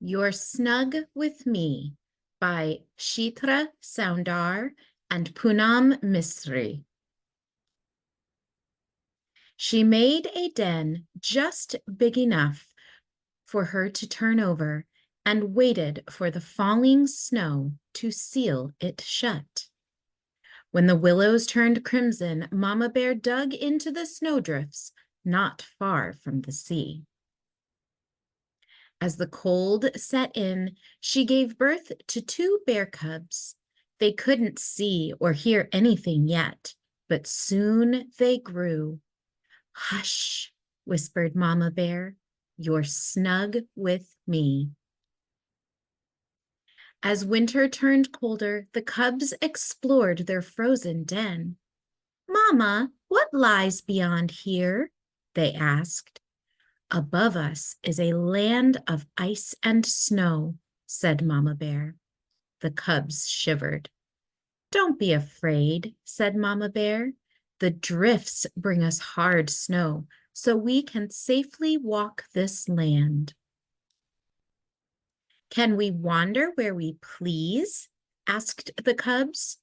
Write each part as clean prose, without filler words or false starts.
You're Snug with Me by Chitra, Soundar, and Poonam Misri. She made a den just big enough for her to turn over and waited for the falling snow to seal it shut. When the willows turned crimson, Mama Bear dug into the snowdrifts not far from the sea. As the cold set in, she gave birth to two bear cubs. They couldn't see or hear anything yet, but soon they grew. "Hush," whispered Mama Bear, "you're snug with me." As winter turned colder, the cubs explored their frozen den. "Mama, what lies beyond here?" they asked. "Above us is a land of ice and snow," said Mama Bear. The cubs shivered. "Don't be afraid," said Mama Bear. "The drifts bring us hard snow, so we can safely walk this land." "Can we wander where we please?" asked the cubs.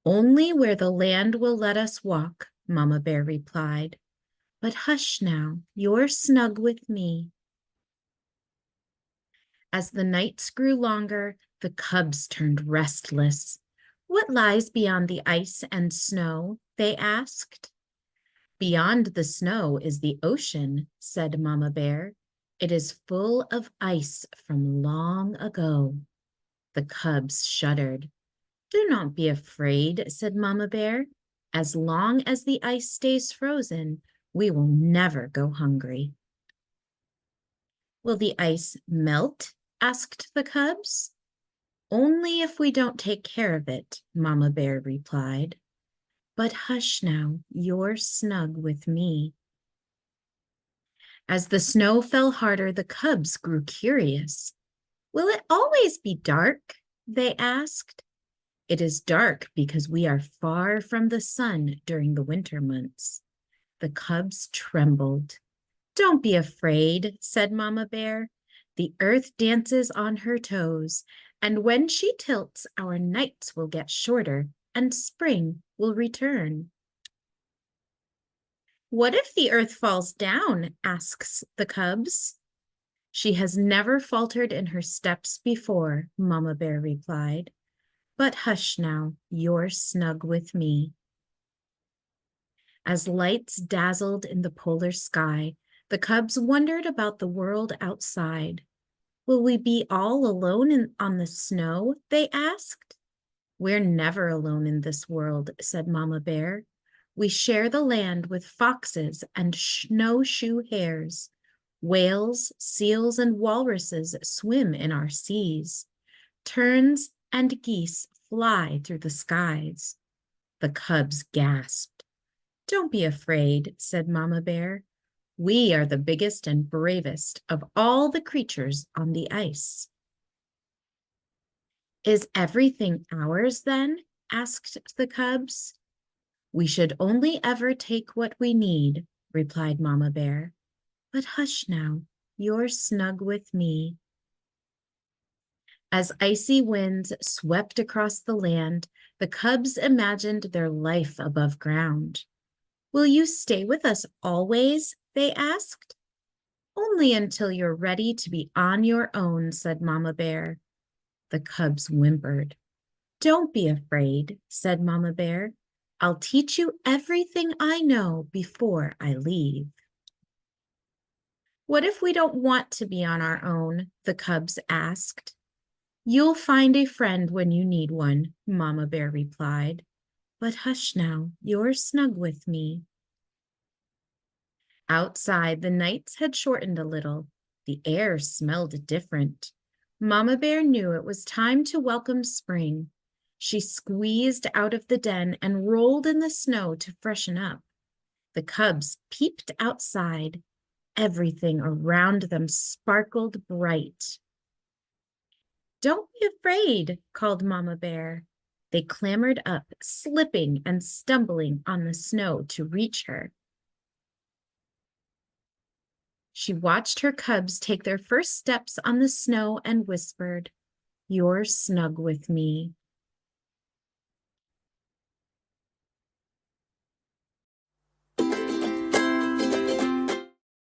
"Only where the land will let us walk," Mama Bear replied. "But hush now, you're snug with me." As the nights grew longer, the cubs turned restless. "What lies beyond the ice and snow?" they asked. "Beyond the snow is the ocean," said Mama Bear. "It is full of ice from long ago." The cubs shuddered. "Do not be afraid," said Mama Bear. "As long as the ice stays frozen, we will never go hungry." "Will the ice melt?" asked the cubs. "Only if we don't take care of it," Mama Bear replied. "But hush now, you're snug with me." As the snow fell harder, the cubs grew curious. "Will it always be dark?" they asked. "It is dark because we are far from the sun during the winter months." The cubs trembled. "Don't be afraid," said Mama Bear. "The earth dances on her toes, and when she tilts, our nights will get shorter and spring will return." "What if the earth falls down?" asks the cubs. "She has never faltered in her steps before," Mama Bear replied. "But hush now, you're snug with me." As lights dazzled in the polar sky, the cubs wondered about the world outside. "Will we be all alone on the snow?" they asked. "We're never alone in this world," said Mama Bear. "We share the land with foxes and snowshoe hares. Whales, seals, and walruses swim in our seas. Terns and geese fly through the skies." The cubs gasped. "Don't be afraid," said Mama Bear. "We are the biggest and bravest of all the creatures on the ice." "Is everything ours then?" asked the cubs. "We should only ever take what we need," replied Mama Bear. "But hush now, you're snug with me." As icy winds swept across the land, the cubs imagined their life above ground. "Will you stay with us always?" they asked. "Only until you're ready to be on your own," said Mama Bear. The cubs whimpered. "Don't be afraid," said Mama Bear. "I'll teach you everything I know before I leave." "What if we don't want to be on our own?" the cubs asked. "You'll find a friend when you need one," Mama Bear replied. "But hush now, you're snug with me." Outside, the nights had shortened a little. The air smelled different. Mama Bear knew it was time to welcome spring. She squeezed out of the den and rolled in the snow to freshen up. The cubs peeped outside. Everything around them sparkled bright. "Don't be afraid," called Mama Bear. They clambered up, slipping and stumbling on the snow to reach her. She watched her cubs take their first steps on the snow and whispered, "You're snug with me."